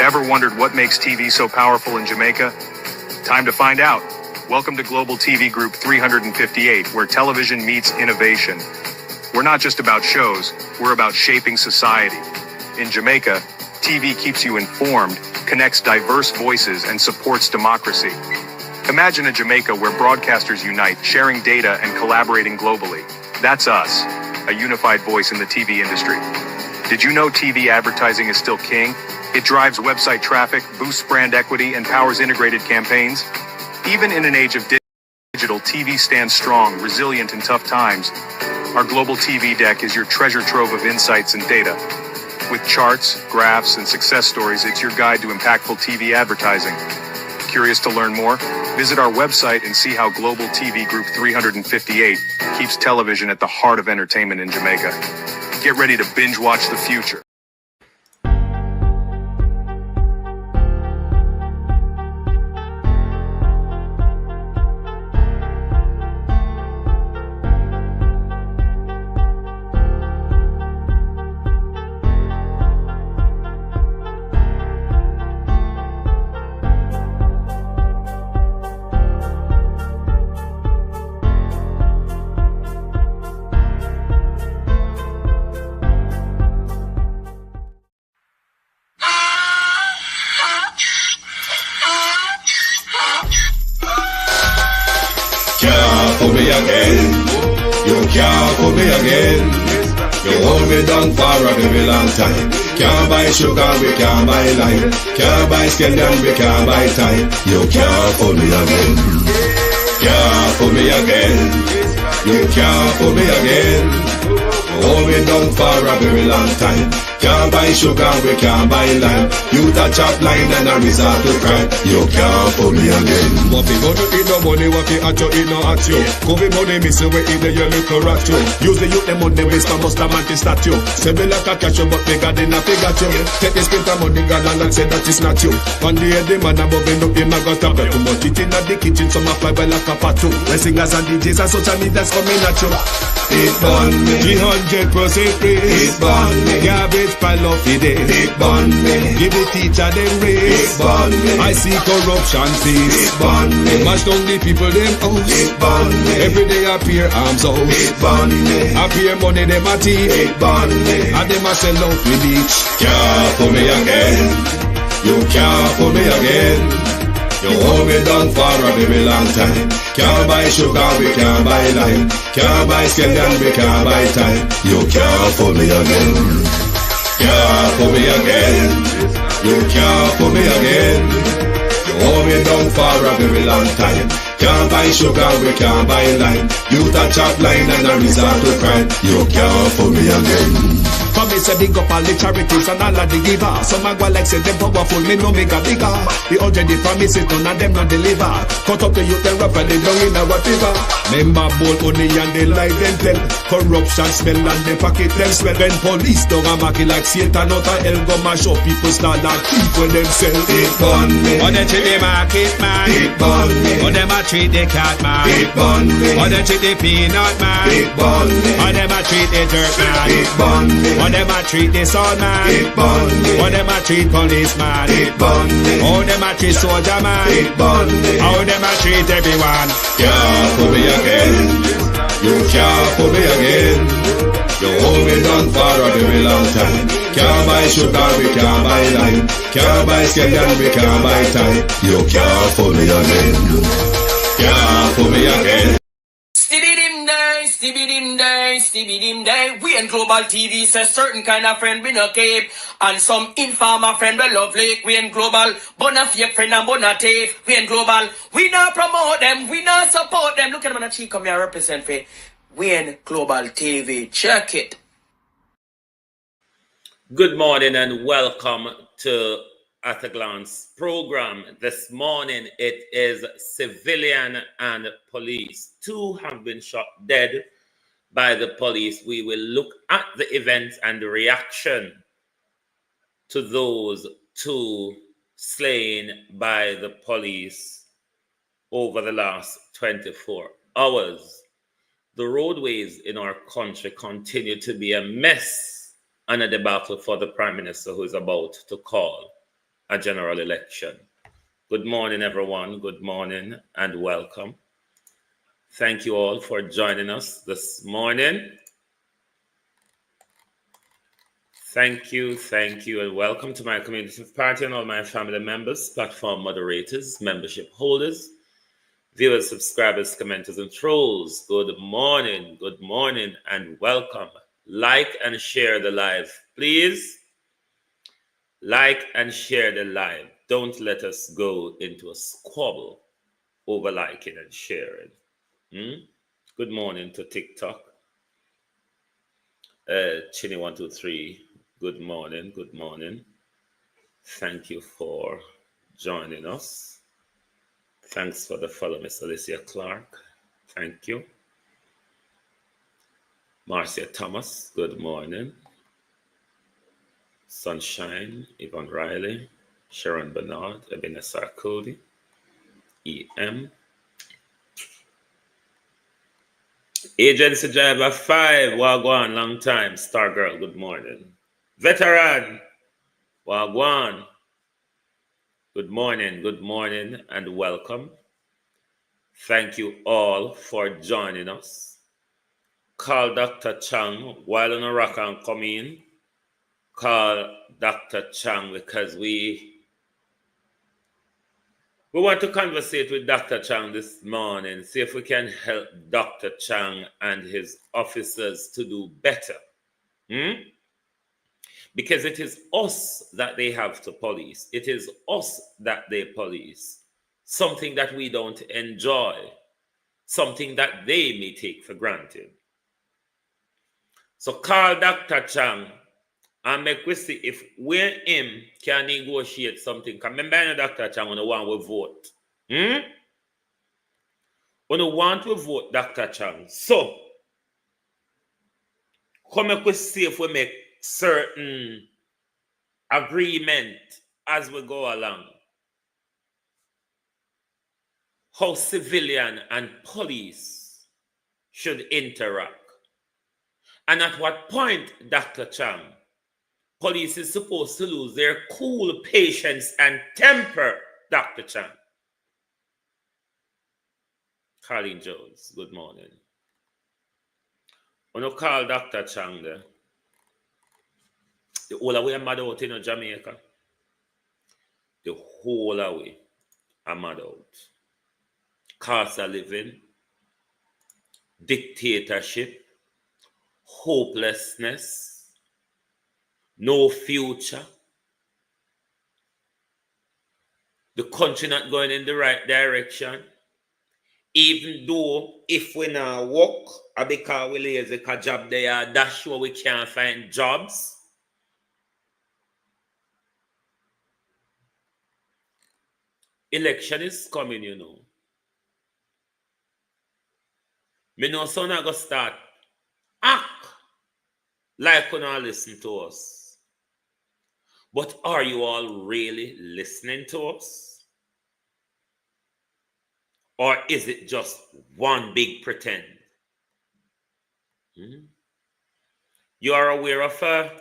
Ever wondered what makes TV so powerful in Jamaica? Time to find out. Welcome to Global TV Group 358, where television meets innovation. We're not just about shows, we're about shaping society. In Jamaica, TV keeps you informed, connects diverse voices, and supports democracy. Imagine a Jamaica where broadcasters unite, sharing data and collaborating globally. That's us, a unified voice in the TV industry. Did you know TV advertising is still king? It drives website traffic, boosts brand equity, and powers integrated campaigns. Even in an age of digital, TV stands strong, resilient in tough times. Our Global TV deck is your treasure trove of insights and data. With charts, graphs, and success stories, it's your guide to impactful TV advertising. Curious to learn more? Visit our website and see how Global TV Group 358 keeps television at the heart of entertainment in Jamaica. Get ready to binge watch the future. For me again, you can't for me again. You hold me down for a very long time. Can't buy sugar, we can't buy lime. Can't buy scandal, we can't buy time. You can't for me again. Can't for me again. You can't for me again. You hold me down for a very long time. Can't buy sugar, we can't buy lime. You touch up line and a resort to crime. You can't for me again. What we gonna eat no money, what we at you, eat no at you. Covid money missing, we eat the your little rat you. Use the youth, them money, waste and must have anti-statue. Say me like a cashew, but they got in a figure you. Take the spit of money, God, and say that is not you. On the head, the man above him, him a got a bet. Too much eating at the kitchen, some a fly by like a patu. The singers and DJs and social media's coming at you. It burn me, 300% free. it burn me, Garbage pile of the day. it burn me, Give the teacher them it raise. burn me, I see corruption it fees. burn me, Mash down the people them house. it burn me, Every day appear arms out. it burn me, Appear money them a thief. it burn me. And them a sell out with each. Can't for me again. You can't for me again. You hold me down for a very long time. Can't buy sugar, we can't buy lime. Can't buy scandal, we can't buy time. You can't for me again. Can't for me again. You can't for me again. You hold me down for a very long time. Can't buy sugar, we can't buy lime. You touch up line and a resort to crime. You can't for me again. Come me say big up all the charities and all of the givers. Some a go like say them powerful, me no make a bigger. The 100 the promises, none of them not deliver. Cut up the youth, they rap and they down in a whatever. Member bowl only and they lie them tell. Corruption smell and they pocket them smell. When police don't a market like Satan out of hell, go mash up people start and thief for themselves. It burn me, Or they treat the market man. it burn me, Or them a treat the cat man. it burn me, Or they treat the peanut man. it burn me, Or them a treat the dirt man. it burn me, Or them a treat the sun man. it burn me, Or them a treat policeman. it burn me, Or them a treat soldier man. it burn me. How them a treat everyone. Can't for me again. You can't for me again. You hold me down for a very long time. Can't buy sugar, we can't buy lime. Can't buy scandal, we can't buy time. You can't for me again. Can't for me again. Stibbidim day. We in Global TV say certain kind of friend we no keep. And some informer friend we lovely. We in Global, bona fake friend and bona thief. We in Global, we not promote them, we not support them. Look at them on the cheek, come here represent for. We in Global TV, check it. Good morning and welcome to At a Glance program. This morning it is civilian and police. 2 have been shot dead by the police. We will look at the events and the reaction to those 2 slain by the police over the last 24 hours. The roadways in our country continue to be a mess and a debacle for the Prime Minister, who is about to call a general election. Good morning, everyone. Good morning and welcome. Thank you all for joining us this morning. Thank you, and welcome to my community party and all my family members, platform moderators, membership holders, viewers, subscribers, commenters, and trolls. Good morning, and welcome. Like and share the live, please. Like and share the live. Don't let us go into a squabble over liking and sharing. Good morning to TikTok. Chinny123, good morning. Thank you for joining us. Thanks for the follow, Miss Alicia Clark. Thank you. Marcia Thomas, good morning. Sunshine, Yvonne Riley, Sharon Bernard, Ebenezer Cody, EM. Agency Driver 5, Wagwan, long time. Star Girl, good morning. Veteran, Wagwan, good morning, and welcome. Thank you all for joining us. Call Dr. Chang while on a rock and come in. Call Dr. Chang because we want to conversate with Dr. Chang this morning, see if we can help Dr. Chang and his officers to do better. Because it is us that they have to police. It is us that they police. Something that we don't enjoy. Something that they may take for granted. So call Dr. Chang and make we see if we him can negotiate something. Because remember, I know Dr. Chang on the one we vote. When we want to vote Dr. Chang. So, come make we see if we make certain agreement as we go along. How civilian and police should interact. And at what point, Dr. Chang, police is supposed to lose their cool, patience, and temper, Dr. Chang. Colleen Jones, good morning. When you call Dr. Chang there, the whole way I'm mad out in Jamaica. The whole way I'm mad out. Cost of living, dictatorship, hopelessness, no future. The country not going in the right direction. Even though if we not work, because we lazy, because job there, that's sure we can't find jobs. Election is coming, you know. Me know so not gonna start act like we not listen to us. But are you all really listening to us? Or is it just one big pretend? You are aware of a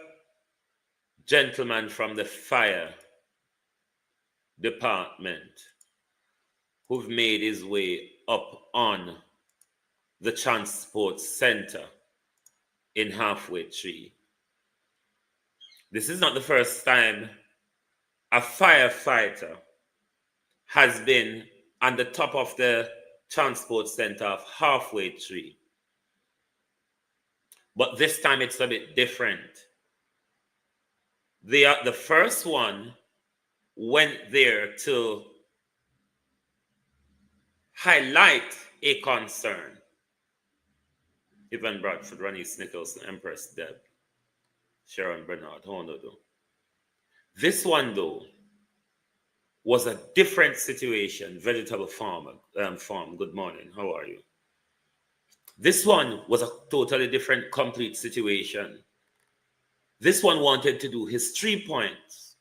gentleman from the fire department who've made his way up on the transport center in Halfway Tree. This is not the first time a firefighter has been on the top of the transport center of Halfway Tree. But this time it's a bit different. The first one went there to highlight a concern. Evan Bradford, Ranice Nicholson, Empress Deb, Sharon Bernard, Honodo. This one, though, was a different situation. Vegetable farm, good morning, how are you? This one was a totally different, complete situation. This one wanted to do his 3 points.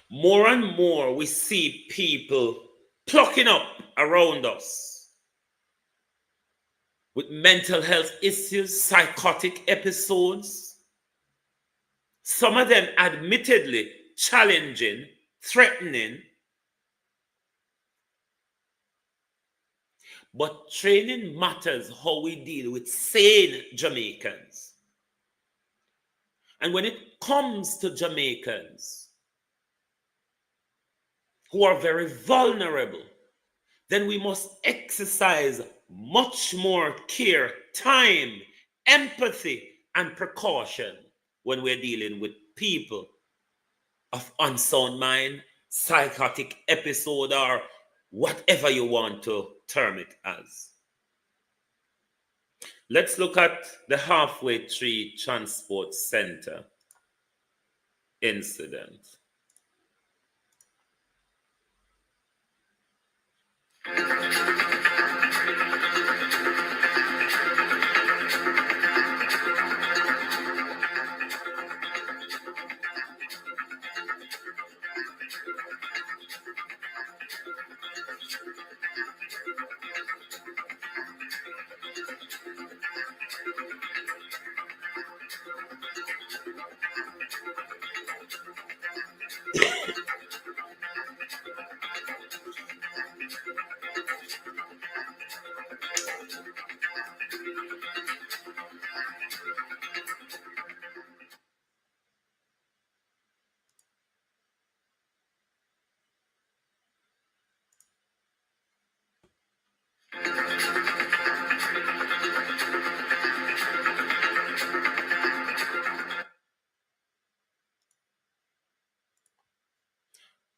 More and more, we see people plucking up around us with mental health issues, psychotic episodes, Some of them admittedly challenging, threatening, but training matters how we deal with sane Jamaicans. And when it comes to Jamaicans who are very vulnerable, then we must exercise much more care, time, empathy, and precaution when we're dealing with people of unsound mind, psychotic episode, or whatever you want to term it as. Let's look at the Halfway Tree Transport Center incident.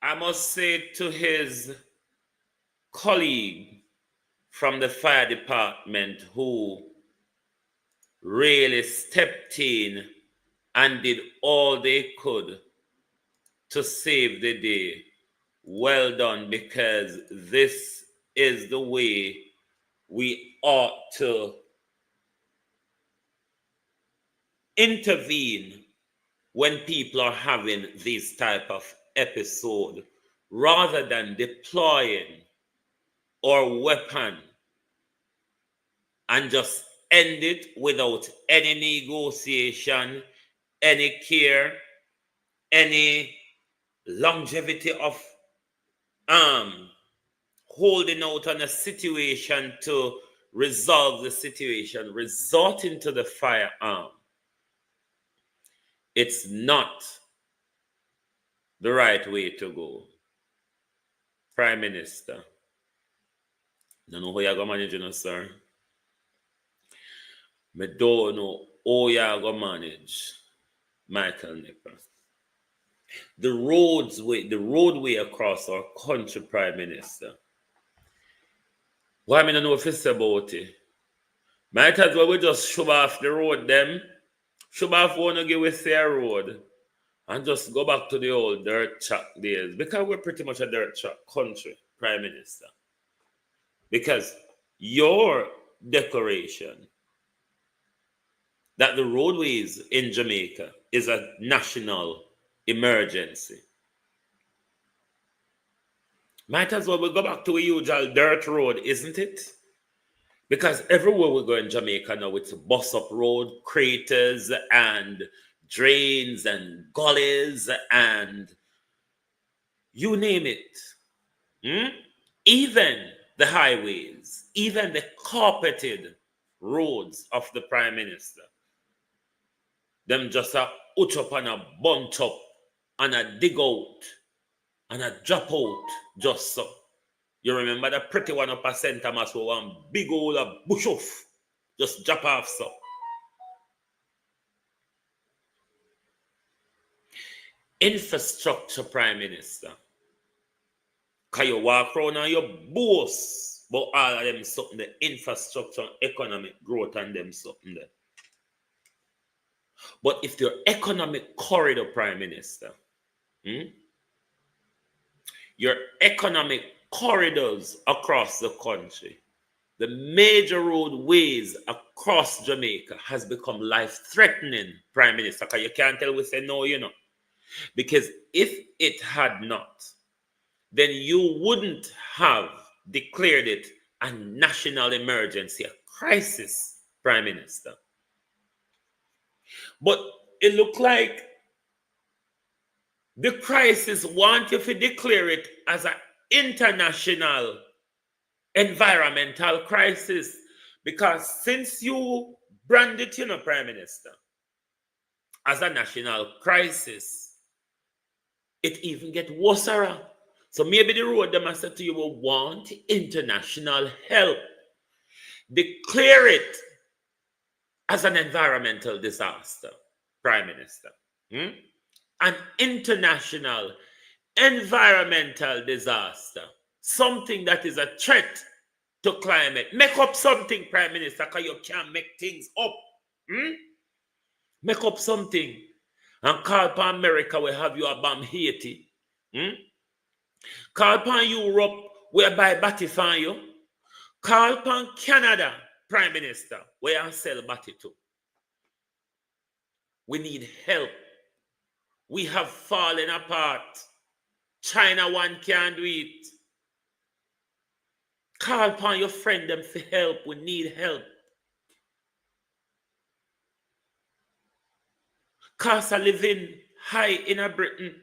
I must say to his colleague from the fire department who really stepped in and did all they could to save the day, well done, because this is the way we ought to intervene when people are having these type of episode, rather than deploying our weapon and just end it without any negotiation, any care, any longevity of holding out on a situation to resolve the situation, resorting to the firearm. It's not the right way to go. Prime Minister, I don't know how you're going to manage it, sir. I don't know how you're going to manage Michael Nipper. The roadway across our country, Prime Minister. Why I don't know if it's about it? Might as well we just shove off the road them. Shove off one to give us a road. And just go back to the old dirt track days. Because we're pretty much a dirt track country, Prime Minister. Because your declaration that the roadways in Jamaica is a national emergency. Might as well we go back to a usual dirt road, isn't it? Because everywhere we go in Jamaica now, it's bus up road, craters and drains and gullies and you name it. Even the highways, even the carpeted roads of the Prime Minister. Them just a put up and a bunch up and a dig out and a drop out just so. You remember the pretty one up at St. Thomas with one big old bush off. Just drop off so. Infrastructure, Prime Minister. Can you walk around and you boast about all of them something, the infrastructure, economic growth and them something there. But if your economic corridor, Prime Minister, your economic corridors across the country, the major roadways across Jamaica has become life-threatening, Prime Minister, because you can't tell we say no, you know. Because if it had not, then you wouldn't have declared it a national emergency, a crisis, Prime Minister. But it looked like The crisis want you to declare it as an international environmental crisis. Because since you brand it, Prime Minister, as a national crisis, it even get worse. So maybe the road them I said to you will want international help. Declare it as an environmental disaster, Prime Minister. An international environmental disaster. Something that is a threat to climate. Make up something, Prime Minister, because you can't make things up. Make up something. And call upon America, we have you bomb Haiti. Call upon Europe, whereby batty for you. Call upon Canada, Prime Minister, where I sell batty to. We need help. We have fallen apart. China one can't do it. Call upon your friend them for help. We need help. Cost of living high in Britain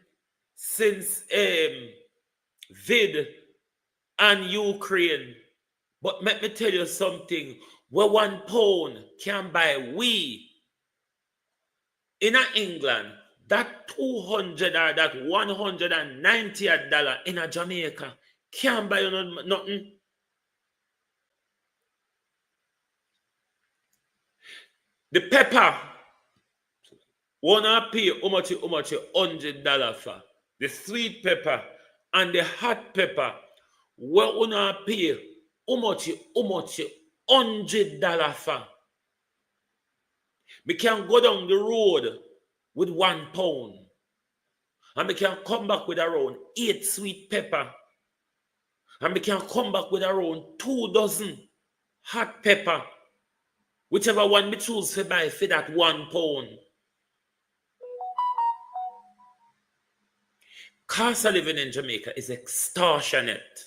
since Vid and Ukraine. But let me tell you something. Where £1 can buy we in England, that 200 or that $190 in Jamaica can't buy you nothing. The pepper, wanna pay how much $100 for. The sweet pepper and the hot pepper, what wanna pay how much $100 for. We can go down the road with £1 and we can come back with around 8 sweet pepper and we can come back with around 2 dozen hot pepper, whichever one we choose to buy for that £1. Cost of living in Jamaica is extortionate.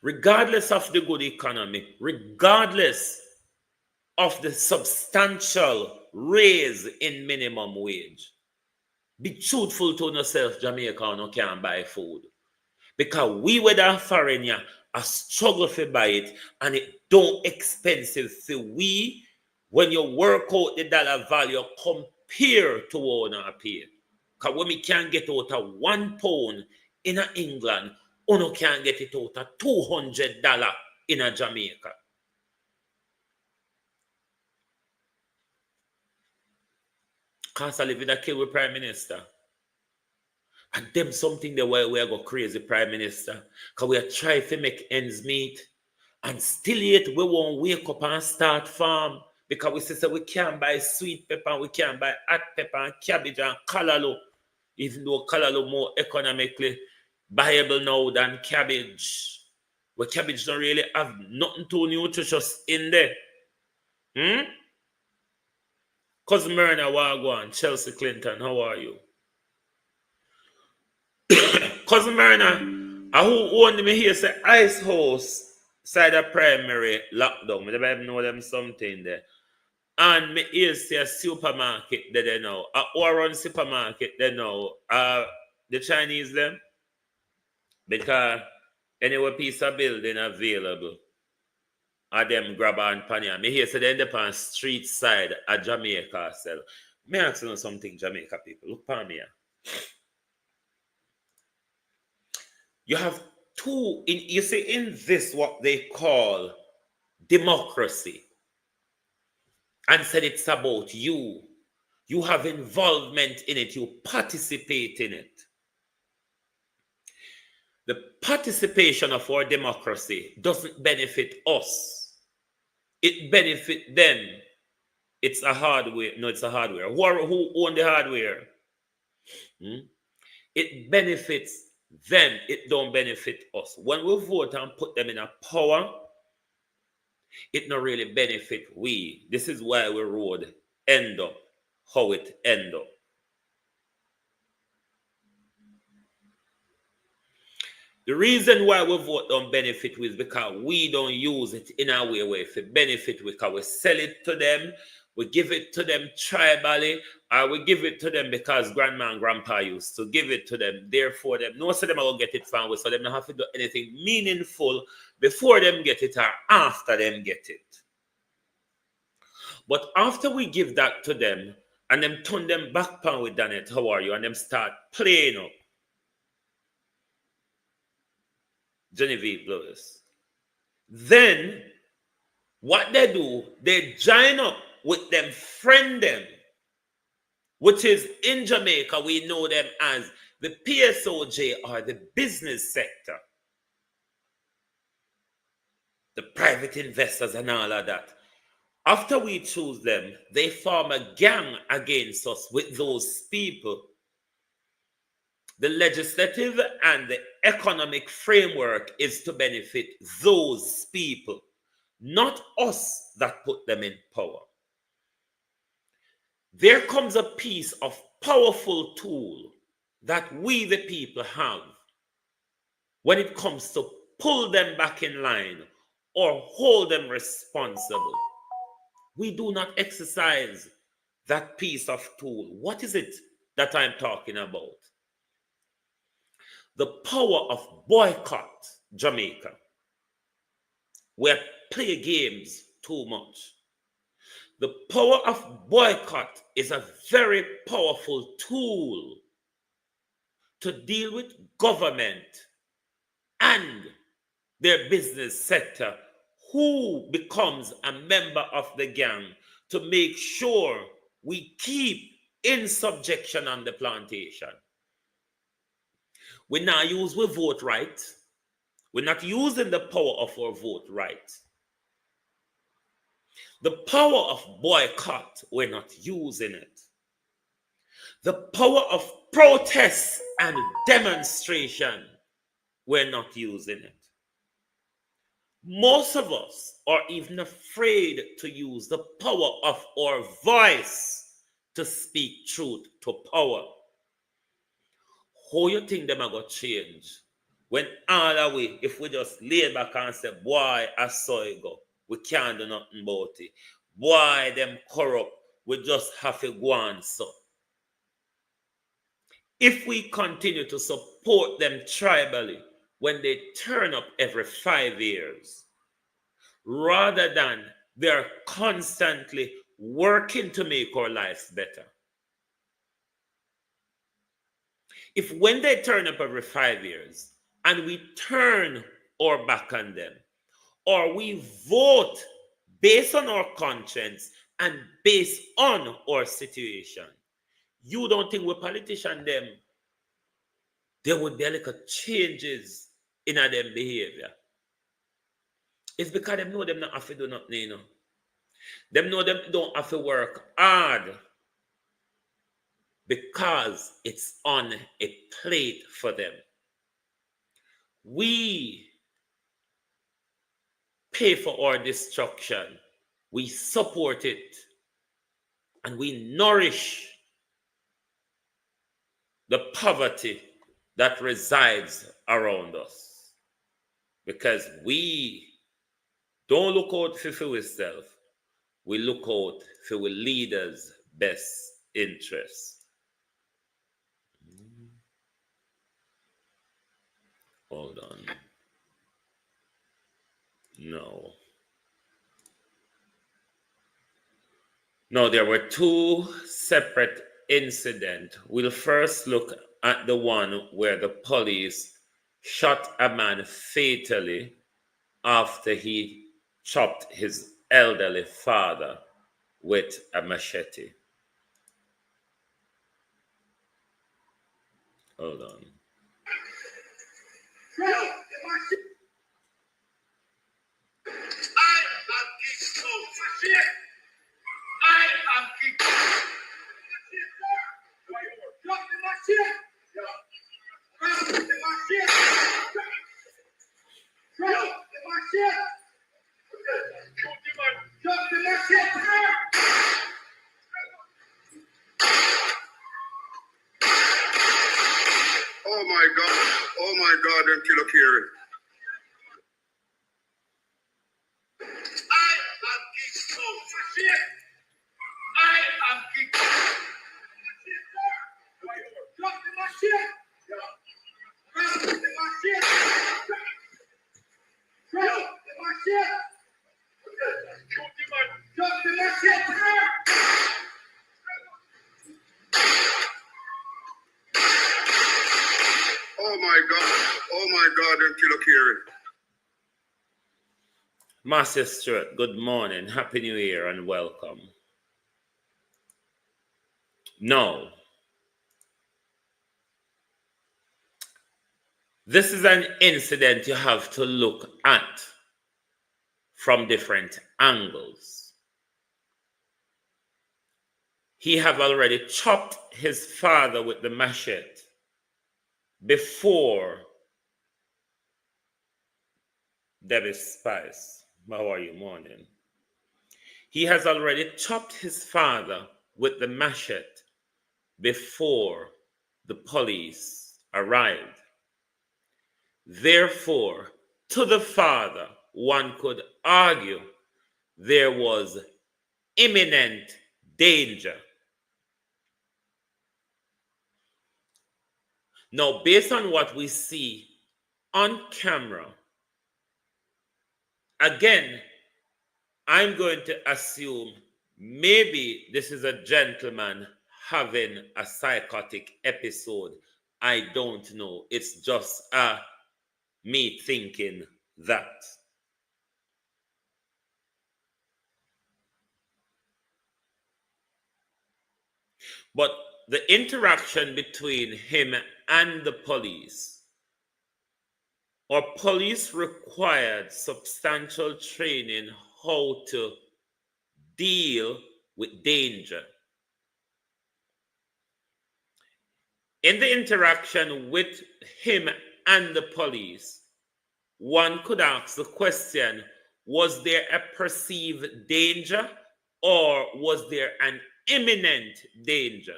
Regardless of the good economy, regardless of the substantial raise in minimum wage, be truthful to yourself, Jamaica, no can buy food. Because we, whether foreigner, a struggle to buy it, and it don't expensive for we, when you work out the dollar value, compare to one our pay. Because when we can get out of £1 in England, you can get it out of $200 in Jamaica. Cost of living that kill with Prime Minister. And them something the way we go crazy, Prime Minister. Because we are trying to make ends meet. And still yet we won't wake up and start farm. Because we say we can't buy sweet pepper, we can't buy hot pepper and cabbage and callaloo. Even though callaloo more economically viable now than cabbage. Where cabbage don't really have nothing too nutritious in there. Cousin Myrna Wagwan, Chelsea Clinton, how are you? Cousin Myrna, who owned me here say Ice House side of primary lockdown. I never know them something there. And me here see a supermarket there now. Or run supermarket there now. The Chinese them. Because anywhere piece of building available. Them grab and panya. Me here say they end up on street side at Jamaica. So, me ask you something, Jamaica people. Look for me here. You have two, you see, in this what they call democracy. And said it's about you. You have involvement in it. You participate in it. The participation of our democracy doesn't benefit us. It benefits them. It's a hardware. No, it's a hardware. Who own the hardware? It benefits them. It don't benefit us. When we vote and put them in a power, it not really benefit we. This is why we road end up how it end up. The reason why we vote don't benefit we is because we don't use it in our way to benefit we, because we sell it to them we give it to them tribally, or we give it to them because grandma and grandpa used to give it to them. Therefore, them most of them will get it from us, so them don't have to do anything meaningful before them get it or after them get it. But after we give that to them and them turn them back pan with Danet, how are you? And them start playing up. Genevieve Lewis. Then what they do, they join up with them friend them, which is in Jamaica, we know them as the PSOJ or the business sector, the private investors and all of that. After we choose them, they form a gang against us with those people. The legislative and the economic framework is to benefit those people, not us that put them in power. There comes a piece of powerful tool that we the people have when it comes to pull them back in line or hold them responsible. We do not exercise that piece of tool. What is it that I'm talking about? The power of boycott Jamaica. We play games too much. The power of boycott is a very powerful tool to deal with government and their business sector who becomes a member of the gang to make sure we keep in subjection on the plantation. We now use our vote right. We're not using the power of our vote right. The power of boycott, we're not using it. The power of protest and demonstration, we're not using it. Most of us are even afraid to use the power of our voice to speak truth to power. How you think them are going to change when all the way, if we just lay back and say, boy, I saw it go, we can't do nothing about it. Boy, them corrupt, we just have to go on so. If we continue to support them tribally when they turn up every 5 years, rather than they're constantly working to make our lives better. If when they turn up every 5 years and we turn our back on them, or we vote based on our conscience and based on our situation, you don't think we politicians them, there would be like a changes in their behavior? It's because them know them not have to do nothing, you know. Them know them don't have to work hard because it's on a plate for them. We pay for our destruction. We support it. And we nourish the poverty that resides around us. Because we don't look out for ourselves. We look out for our leaders' best interests. Hold on. No, there were two separate incidents. We'll first look at the one where the police shot a man fatally after he chopped his elderly father with a machete. Hold on. Oh my God, them killer Kieran. Oh my God, them killer Kerry. Master Stewart, good morning, Happy New Year, and welcome. No. This is an incident you have to look at from different angles. He have already chopped his father with the machete before Debbie Spice. How are you, morning? He has already chopped his father with the machete before the police arrived. Therefore, to the father, one could argue there was imminent danger. Now, based on what we see on camera, again, I'm going to assume maybe this is a gentleman having a psychotic episode. I don't know. It's just me thinking that. But the interaction between him and the police, or police required substantial training how to deal with danger. In the interaction with him and the police, one could ask the question, was there a perceived danger or was there an imminent danger?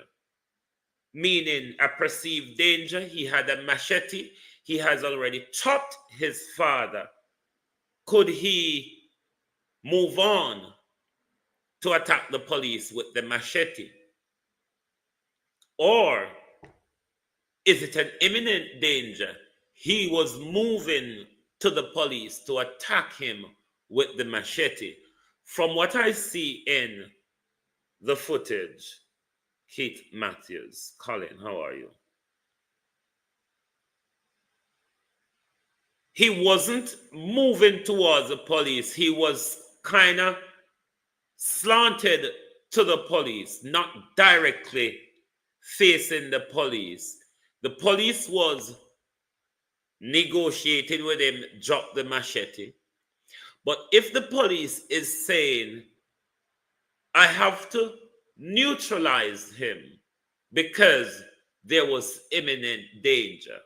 Meaning a perceived danger, he had a machete, he has already chopped his father. Could he move on to attack the police with the machete? Or is it an imminent danger? He was moving to the police to attack him with the machete. From what I see in the footage, Keith Matthews, Colin, how are you? He wasn't moving towards the police. He was kind of slanted to the police, not directly facing the police. The police was negotiating with him, drop the machete. But if the police is saying, I have to neutralize him because there was imminent danger,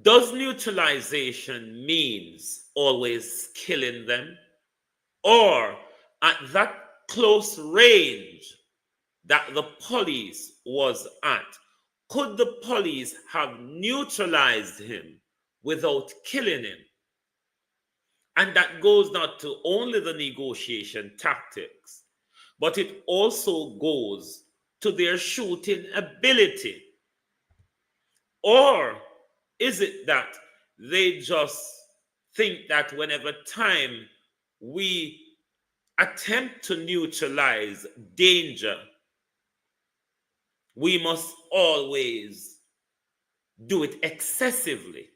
does neutralization means always killing them? Or at that close range that the police was at, could the police have neutralized him without killing him? And that goes not to only the negotiation tactics, but it also goes to their shooting ability. Or is it that they just think that whenever time we attempt to neutralize danger, we must always do it excessively?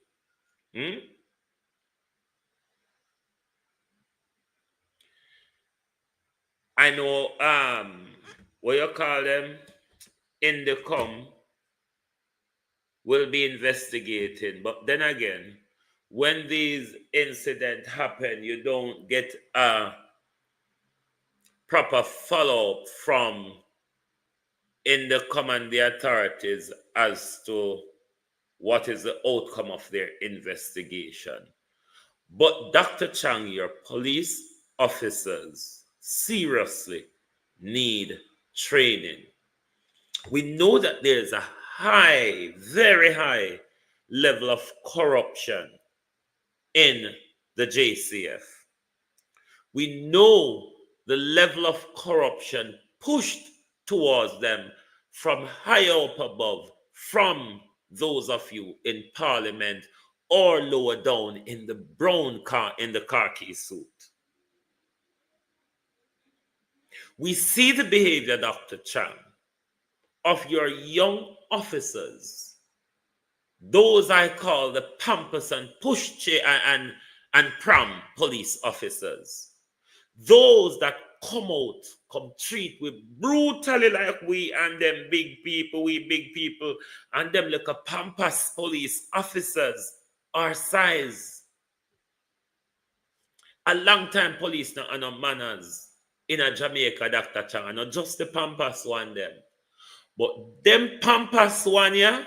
I know what you call them, Indicom will be investigating, but then again, when these incidents happen, you don't get a proper follow-up from Indicom and the authorities as to what is the outcome of their investigation. But Dr. Chang, your police officers seriously need training. We know that there's a high, very high level of corruption in the JCF. We know the level of corruption pushed towards them from higher up above, from those of you in parliament or lower down in the brown car, in the khaki suit. We see the behavior, Dr. Chang, of your young officers Those I call the pampers and pushchair and pram police officers. Those that come treat with brutally like we and them big people, and them like a pampas police officers our size. A long time police no no manners in a Jamaica, Dr. Chang, not just the pampas one them. But them pampas one, yeah,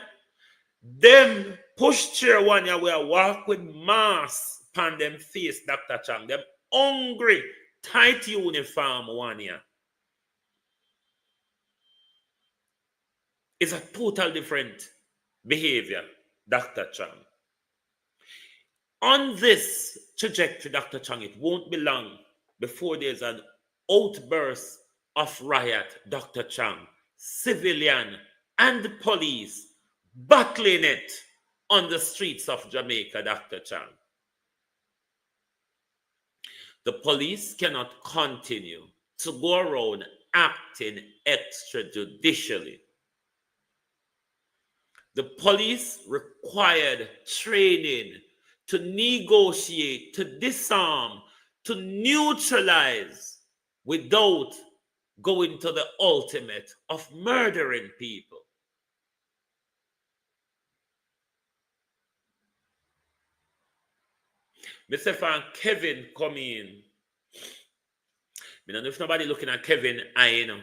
them pushchair one, yeah, we are walk with mask upon them face, Dr. Chang. Them hungry, tight uniform one, yeah. It's a total different behavior, Dr. Chang. On this trajectory, Dr. Chang, it won't be long before there's an outburst of riot, Dr. Chang. Civilian and police battling it on the streets of Jamaica, Dr. Chang. The police cannot continue to go around acting extrajudicially. The police required training to negotiate, to disarm, to neutralize without going to the ultimate of murdering people. Mr. Fan Kevin come in. I don't know if nobody looking at Kevin eye, you know.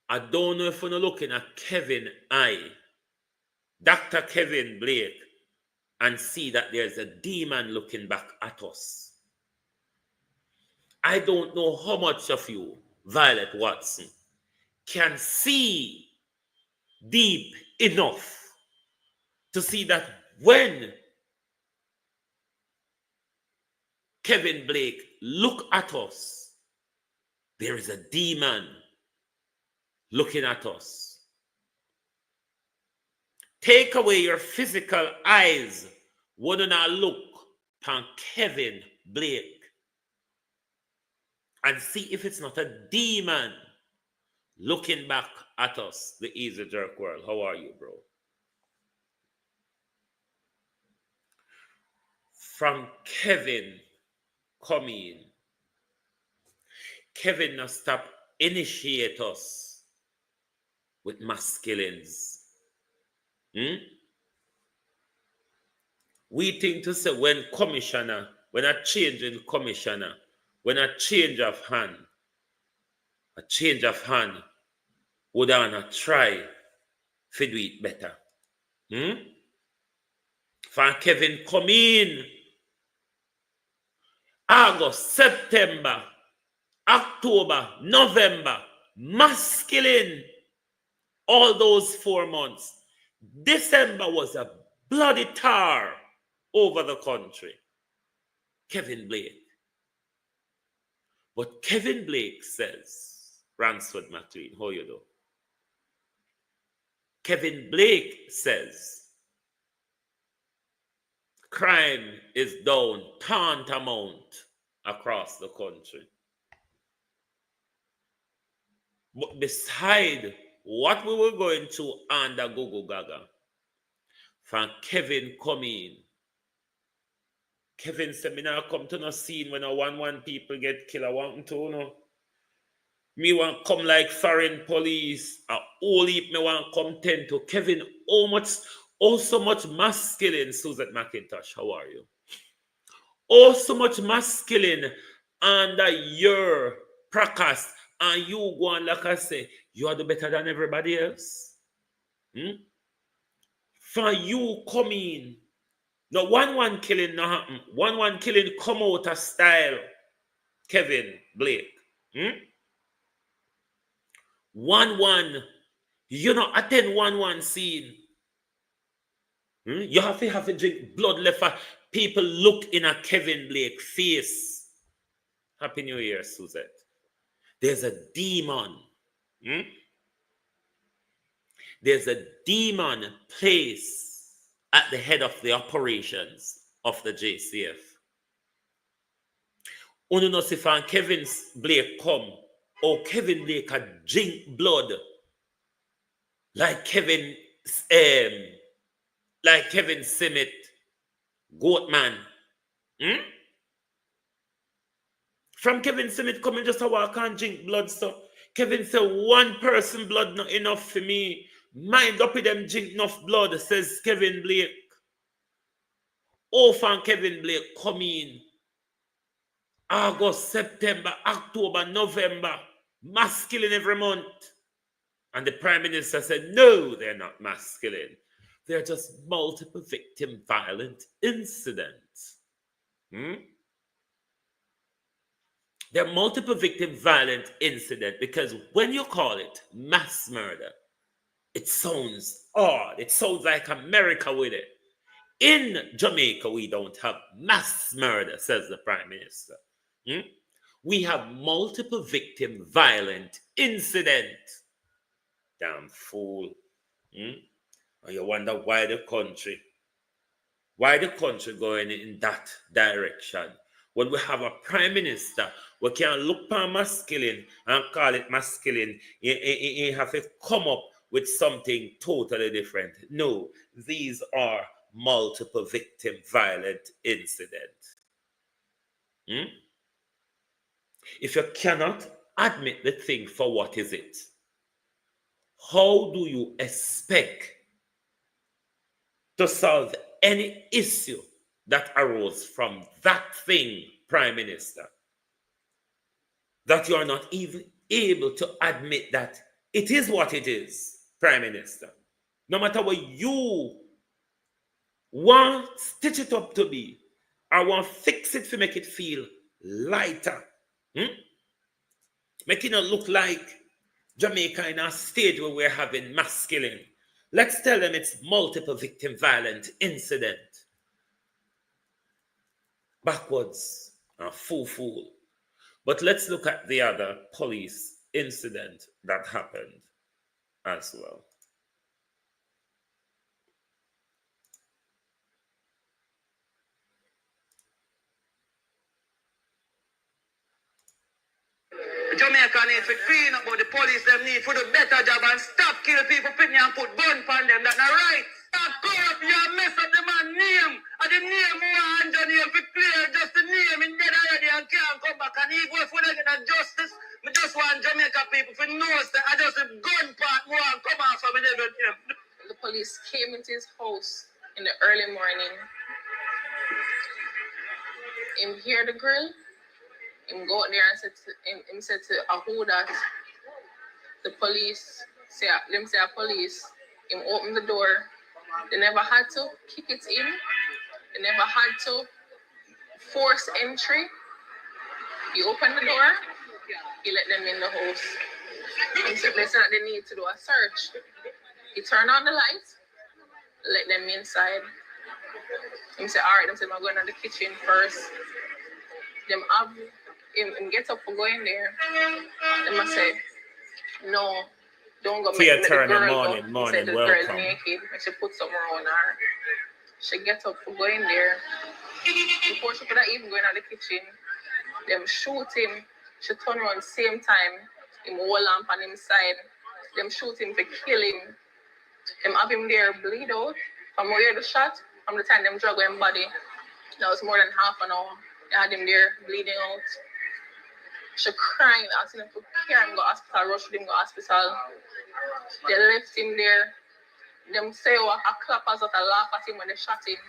I don't know if you're looking at Kevin eye, Dr. Kevin Blake, and see that there's a demon looking back at us. I don't know how much of you, Violet Watson, can see deep enough to see that when Kevin Blake look at us, there is a demon looking at us. Take away your physical eyes, wouldn't I look upon Kevin Blake and see if it's not a demon looking back at us, the Easy Jerk World. How are you, bro? From Kevin coming. Kevin now stop initiate us with masculines. We think to say when a change in commissioner, when a change of hand would I try to do it better. For Kevin come in August, September, October, November, masculine, all those 4 months. December was a bloody tar over the country. Kevin Blake. But Kevin Blake says, Ransford McLean, how you do? Kevin Blake says, crime is down tantamount across the country. But beside what we were going to under Google Gaga, from Kevin coming. Kevin said, me now come to no scene when a 1-1 people get killed. I want to know. Me want come like foreign police. A whole heap me want come tend to. Kevin, so much masculine, Suzette McIntosh. How are you? So much masculine under your practice. And you go on, like I say, you are the better than everybody else. For you coming, no 1-1 killing no happen. 1-1 killing come out of style. Kevin Blake. 1-1. You know, attend 1-1 scene. You have to drink blood left for people look in a Kevin Blake face. Happy New Year, Suzette. There's a demon. There's a demon placed at the head of the operations of the JCF. Only know if Kevin Blake come, or Kevin Blake had drink blood like Kevin like Kevin Simmet, Goatman. From Kevin Simmet coming just a walk and drink blood, so Kevin said, one person blood not enough for me. Mind up with them drink enough blood, says Kevin Blake. Orphan Kevin Blake come in. August, September, October, November, mass killing every month. And the Prime Minister said, no, they're not mass killing. They're just multiple victim violent incidents. They're multiple victim violent incident because when you call it mass murder, it sounds odd. It sounds like America with it. In Jamaica, we don't have mass murder, says the Prime Minister. We have multiple victim violent incident. Damn fool. And you wonder why the country going in that direction. When we have a Prime Minister, we can look for masculine and call it masculine. He have to come up with something totally different. No, these are multiple victim violent incidents. If you cannot admit the thing for what is it, how do you expect to solve any issue that arose from that thing, Prime Minister? That you are not even able to admit that it is what it is, Prime Minister. No matter what you want stitch it up to be, I want fix it to make it feel lighter. Making it look like Jamaica in a stage where we're having mass killing. Let's tell them it's multiple victim violent incident. Backwards, a fool. But let's look at the other police incident that happened as well. Jamaica needs to clean up, but the police them need to do a better job and stop kill people, picking and put gun on them. That's not right. Stop corrupt, you mess up the man name. And the name one Johnny to clear just the name in dead already and can't come back. And even if we don't get justice, we just want Jamaica people to know that I just a gun part more and come off from everything. The police came into his house in the early morning. Him hear the grill. Him go out there and said to who that the police say them say a police. Him open the door. They never had to kick it in. They never had to force entry. He opened the door. He let them in the house. He said they said that they need to do a search. He turned on the light. Let them inside. He said, all right. Them said I'm going to the kitchen first. Them have him get up for going there. They must say, no, don't go. Tia make Turner, the girl morning, go. Said the welcome. girl naked and she put something around her. She get up for going there. Before she could have even go in the kitchen, them shoot him. She turn around same time. Him hold lamp on him side. Them shoot him to kill him. Them have him there bleed out. From where the shot, from the time them drug him body, that was more than half an hour. They had him there bleeding out. She crying, asking him to carry him to hospital, rush him to hospital. They left him there. Them say a clappers that laugh at him when they shot him.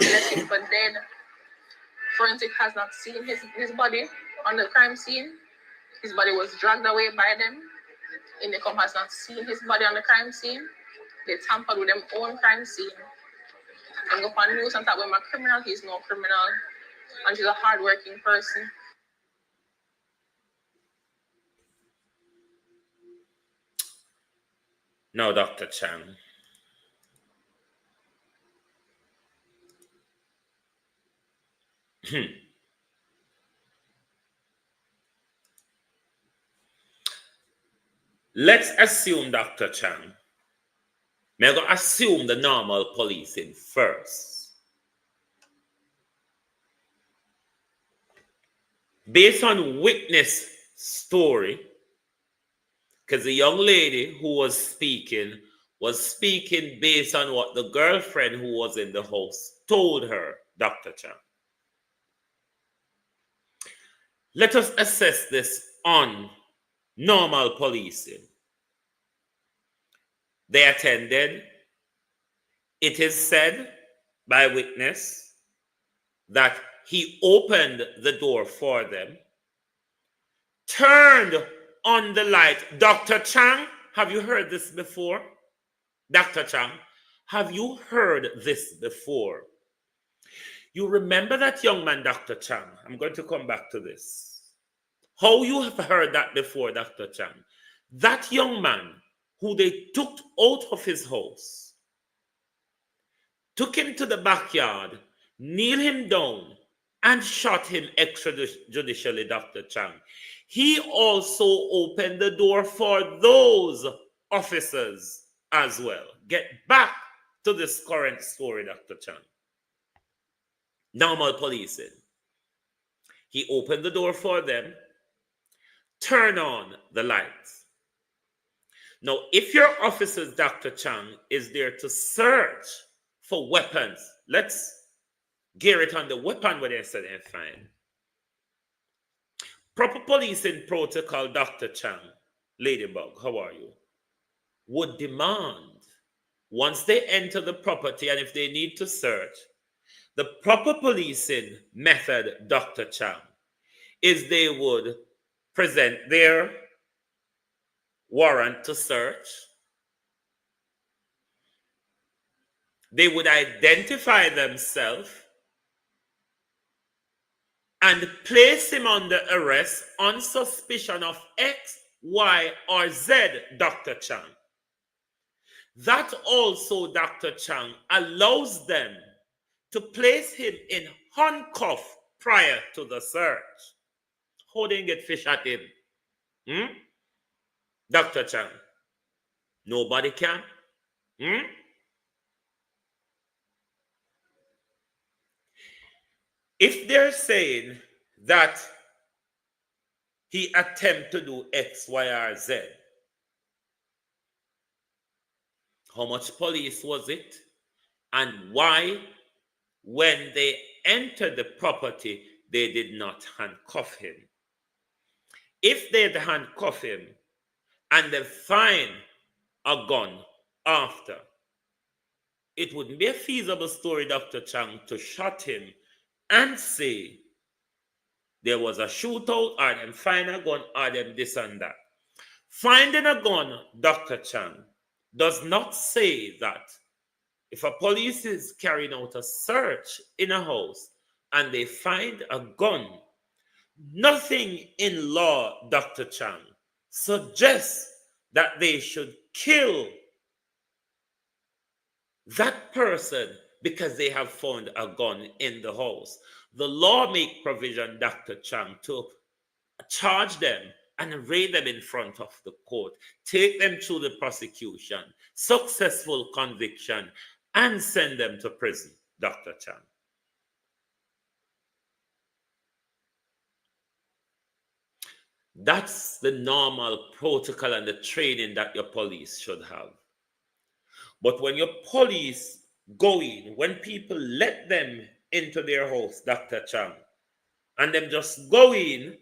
They left him for dead. Forensic has not seen his body on the crime scene. His body was dragged away by them. Indicom has not seen his body on the crime scene. They tampered with them own crime scene. And go on news and talk about my criminal, he's no criminal. And she's a hardworking person. No, Dr. Chang. Let's assume, Dr. Chang, we're going to assume the normal policing first. Based on witness story, because the young lady who was speaking was speaking based on what the girlfriend who was in the house told her, Dr. Chang. Let us assess this on normal policing. They attended. It is said by witness that he opened the door for them, turned on the light. Dr. Chang, have you heard this before? Dr. Chang, have you heard this before? You remember that young man, Dr. Chang? I'm going to come back to this. How you have heard that before, Dr. Chang? That young man who they took out of his house, took him to the backyard, kneeled him down, and shot him extrajudicially, Dr. Chang. He also opened the door for those officers as well. Get back to this current story, Dr. Chang. Normal policing. He opened the door for them, turn on the lights. Now, if your officers, Dr. Chang, is there to search for weapons, let's gear it on the weapon where they said they find. Proper policing protocol, Dr. Chang, Ladybug, how are you? Would demand, once they enter the property and if they need to search, the proper policing method, Dr. Chang, is they would present their warrant to search. They would identify themselves and place him under arrest on suspicion of X, Y, or Z, Dr. Chang. That also, Dr. Chang, allows them to place him in handcuff prior to the search. How they get fish at him? Dr. Chang, nobody can. If they're saying that he attempted to do X, Y, or Z, how much police was it? And why, when they entered the property, they did not handcuff him? If they'd handcuff him and they find a gun after, it wouldn't be a feasible story, Dr. Chang, to shot him and say there was a shootout or them find a gun or them this and that. Finding a gun, Dr. Chang, does not say that if a police is carrying out a search in a house and they find a gun, nothing in law, Dr. Chang, suggests that they should kill that person because they have found a gun in the house. The law make provision, Dr. Chang, to charge them and array them in front of the court, take them through the prosecution, successful conviction, and send them to prison, Dr. Chang. That's the normal protocol and the training that your police should have. But when your police go in, when people let them into their house, Dr. Chang, and them just go in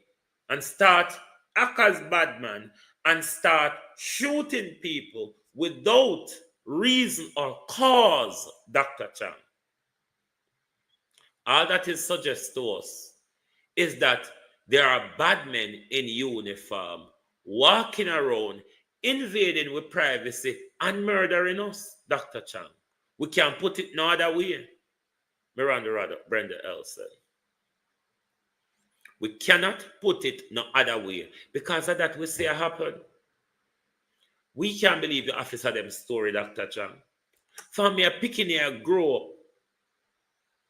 and start act as bad man and start shooting people without reason or cause, Dr. Chang, all that is suggests to us is that there are bad men in uniform walking around, invading with privacy and murdering us, Dr. Chang. We can't put it no other way. Brenda L said. We cannot put it no other way because of that we say it happened. We can't believe the officer them story, Dr. Chang. For me, a picking here grow up.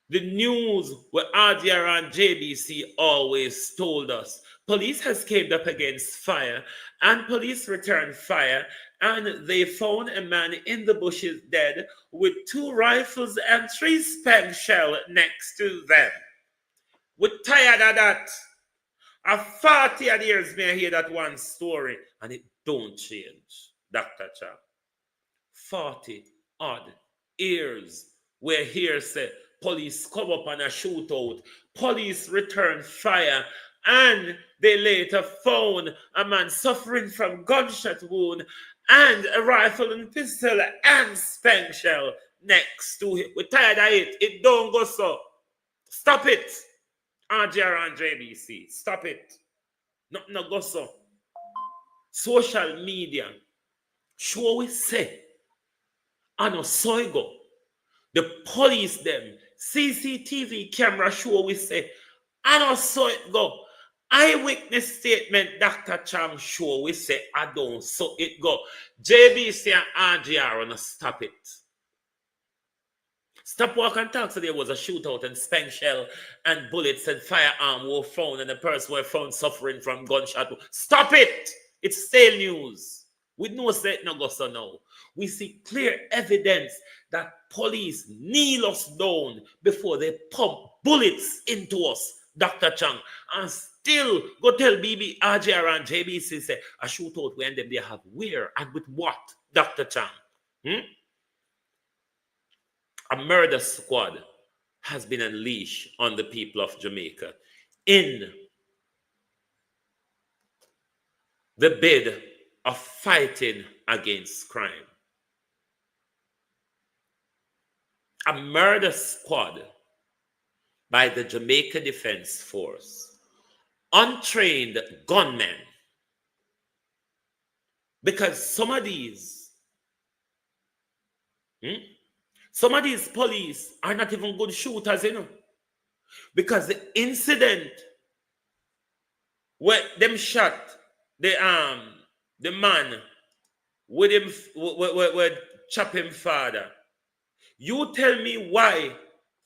The news where RDR and JBC always told us police has came up against fire and police returned fire and they found a man in the bushes dead with 2 rifles and 3 spent shell next to them. We're tired of that. A 40 years may I hear that one story and it don't change, Dr. Chang. 40 odd years where here say police come up on a shootout, police return fire, and they later found a man suffering from gunshot wound and a rifle and pistol and spank shell next to him. We're tired of it. It don't go so. Stop it. RJR and JBC. Stop it. No go so. Social media. Sure we say. I know so it go. The police them. CCTV camera show we say. I know so it go. Eyewitness statement, Dr. Chang show we say, I don't so it go. JBC and RGR wanna stop it. Stop walk and talk. So there was a shootout and spank shell and bullets and firearm were found and the person were found suffering from gunshot. Stop it! It's stale news. We know say it no go so now. We see clear evidence that police kneel us down before they pump bullets into us, Dr. Chang, and still go tell BB, RJR and JBC say a shootout when them they have where and with what, Dr. Chang? A murder squad has been unleashed on the people of Jamaica in the bid of fighting against crime. A murder squad by the Jamaica Defense Force, untrained gunmen, because some of these police are not even good shooters, you know, because the incident where them shot the man with him with chop him father. You tell me why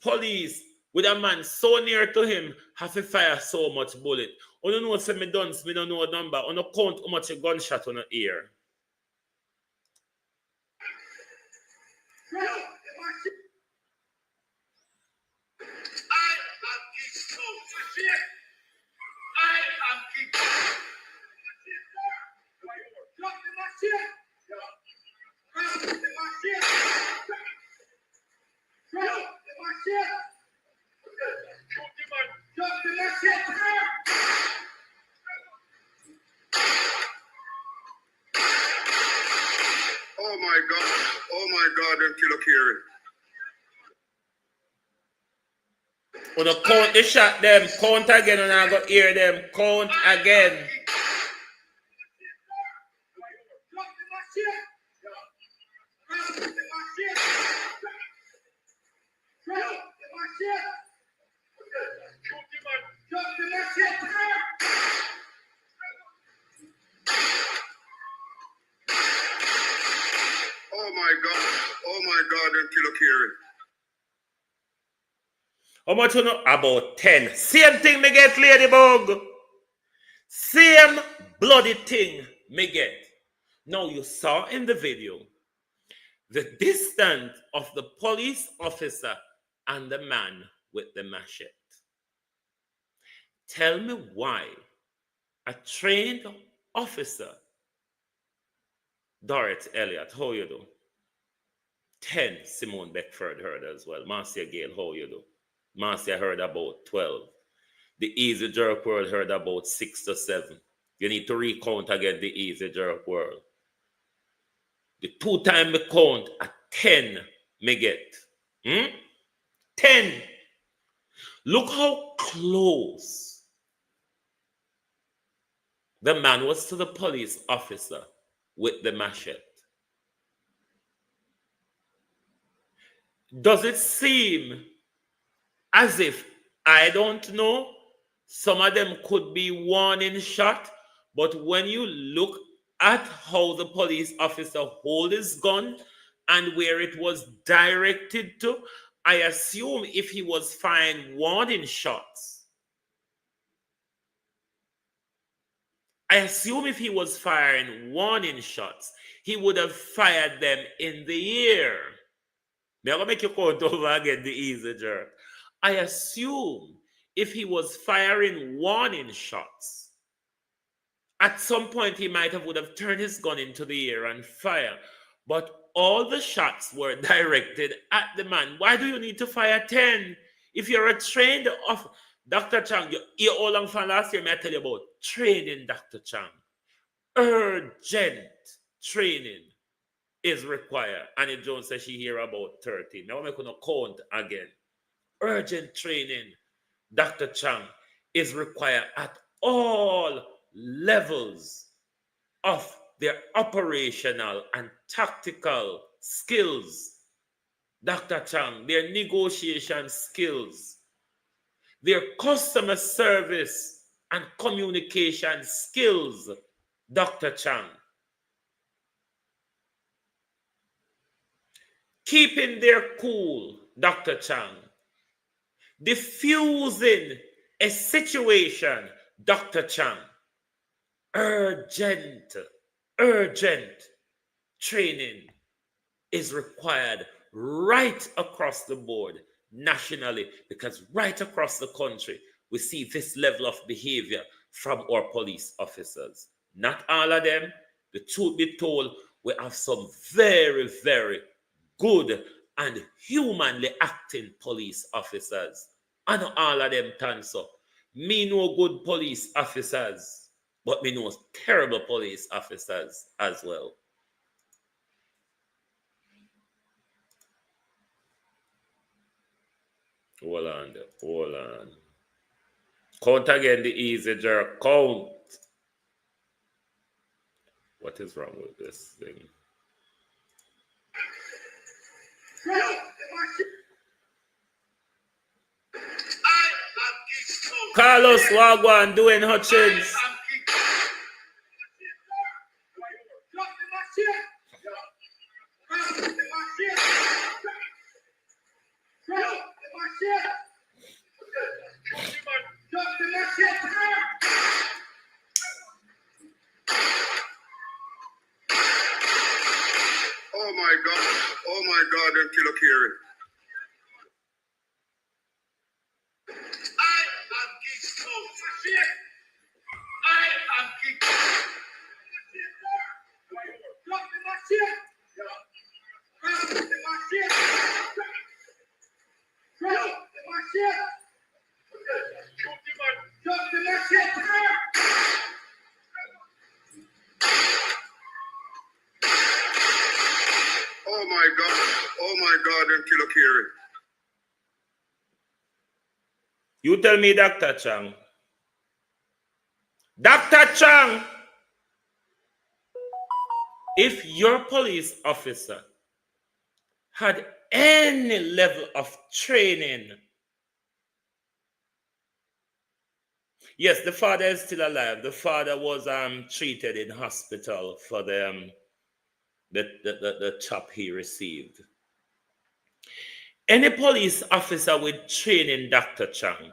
police with a man so near to him have to fire so much bullet. I don't know say me don't know a number. I don't count how much a gunshot on the ear. Oh my God, them killer Kieran. When I count the shot them, count again and I go hear them, count again. Oh my God, them killer Kieran. How much you know? About 10. Same thing me get, Ladybug. Same bloody thing me get. Now you saw in the video the distance of the police officer and the man with the machete. Tell me why a trained officer, Dorrit Elliott, how you do? 10, Simone Beckford heard as well. Marcia Gale, how you do? Marcia heard about 12. The Easy Jerk World heard about 6 to 7. You need to recount again the Easy Jerk World. The 2 time me count at 10 me get. 10. Look how close the man was to the police officer with the machete. Does it seem as if, I don't know, some of them could be warning shot, but when you look at how the police officer hold his gun and where it was directed to, I assume if he was firing warning shots, he would have fired them in the air. Now I'm going to make you count over again the Easy Jerk. I assume if he was firing warning shots, at some point he would have turned his gun into the air and fire. But all the shots were directed at the man. Why do you need to fire 10? If you're a trained of Dr. Chang, you all along from last year, may I tell you about training Dr. Chang. Urgent training is required. Annie Jones says she hear about 30. Now I'm going to count again. Urgent training, Dr. Chang, is required at all levels of their operational and tactical skills. Dr. Chang, their negotiation skills, their customer service and communication skills, Dr. Chang. Keeping their cool, Dr. Chang. Diffusing a situation, Dr. Chang. Urgent training is required right across the board nationally, because right across the country we see this level of behavior from our police officers. Not all of them. The truth be told, we have some very, very good and humanly acting police officers. And all of them turn so. Me know good police officers, but me know terrible police officers as well. Hold on. Count again the easy jerk. Count. What is wrong with this thing? Carlos Wagwan doing Hutchins. Oh my God, them killer Kieran. Oh my God, them killer Kieran. You tell me, Dr. Chang. Dr. Chang, if your police officer had any level of training, yes, the father is still alive. The father was treated in hospital for the chop he received. Any police officer with training, Dr. Chang,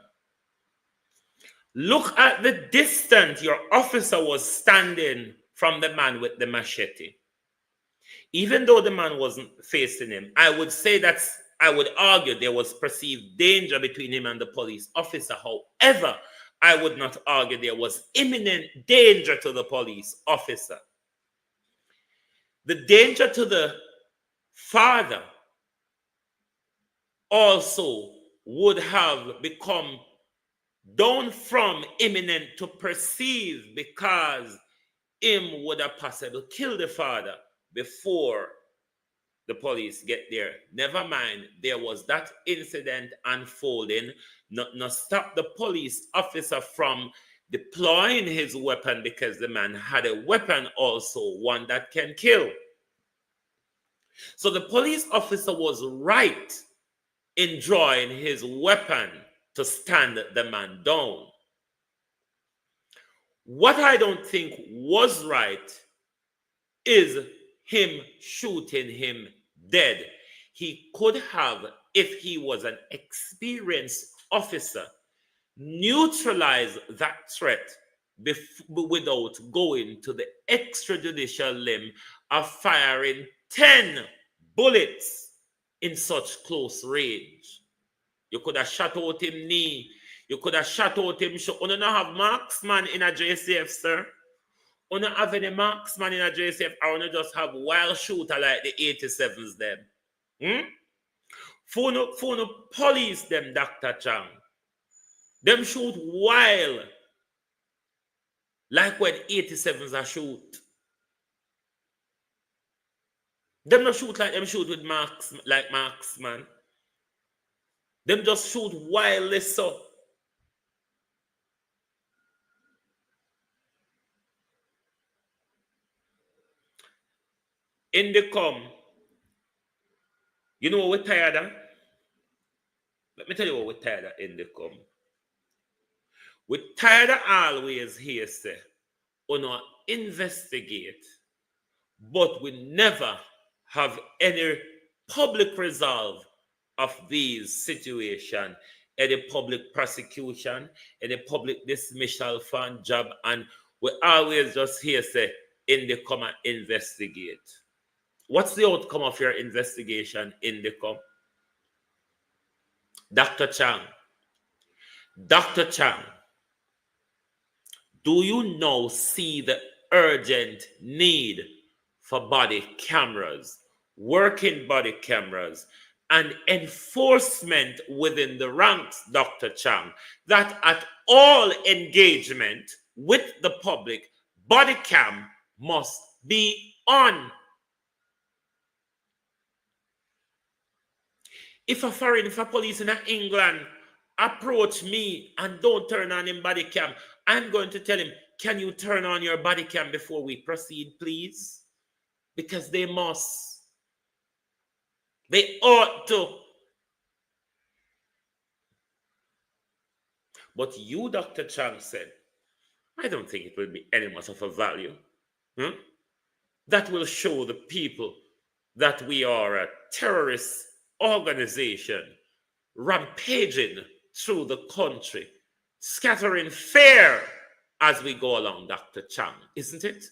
look at the distance your officer was standing from the man with the machete. Even though the man wasn't facing him, I would argue there was perceived danger between him and the police officer. However, I would not argue there was imminent danger to the police officer. The danger to the father also would have become down from imminent to perceived, because him would have possibly killed the father before the police get there. Never mind, there was that incident unfolding, not stop the police officer from deploying his weapon, because the man had a weapon also, one that can kill. So the police officer was right in drawing his weapon to stand the man down. What I don't think was right is him shooting him dead. He could have, if he was an experienced officer, neutralized that threat without going to the extrajudicial limb of firing 10 bullets in such close range. You could have shot out him knee. You could have shot out him shoulder. You don't have marksman in a JCF, sir. On have any marksman in a JCF, or on just have wild shooter like the 87s them. For no police them, Dr. Chang. Them shoot wild. Like when 87s are shoot. Them not shoot like them shoot with marksman. Them just shoot wildly so. In the come, you know what we're tired of? Let me tell you what we're tired of in the come. We're tired of always here say, not investigate, but we never have any public resolve of these situations, any public prosecution, any public dismissal from job, and we always just here say, in the come and investigate. What's the outcome of your investigation in the come? Dr. Chang, do you now see the urgent need for body cameras, working body cameras, and enforcement within the ranks, Dr. Chang, that at all engagement with the public, body cam must be on? If a police in England approach me and don't turn on him body cam, I'm going to tell him, can you turn on your body cam before we proceed, please? Because they must. They ought to. But you, Dr. Chang, said, I don't think it will be any much of a value. That will show the people that we are a terrorist organization rampaging through the country, scattering fear as we go along, Dr. Chang, isn't it?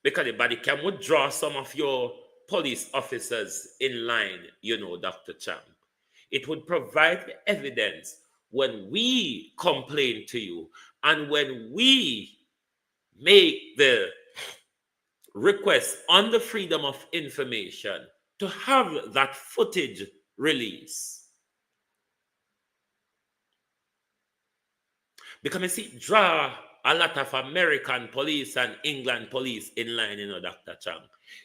Because the body cam would draw some of your police officers in line, you know, Dr. Chang. It would provide the evidence when we complain to you and when we make the request on the freedom of information to have that footage released. Because I see draw a lot of American police and England police in line, you know, Dr. Chang.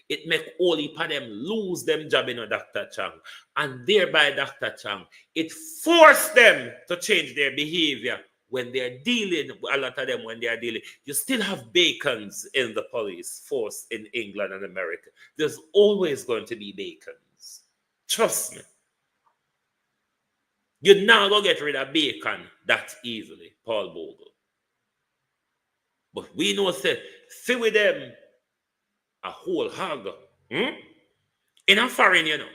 It make all heap of them lose them job, you know, Dr. Chang. And thereby, Dr. Chang, it forced them to change their behavior when they're dealing, a lot of them when they are dealing. You still have bacons in the police force in England and America. There's always going to be bacons. Trust me. You're not going to get rid of bacon that easily, Paul Bogle. But we know, say, fill with them a whole hog. In a foreign, you know.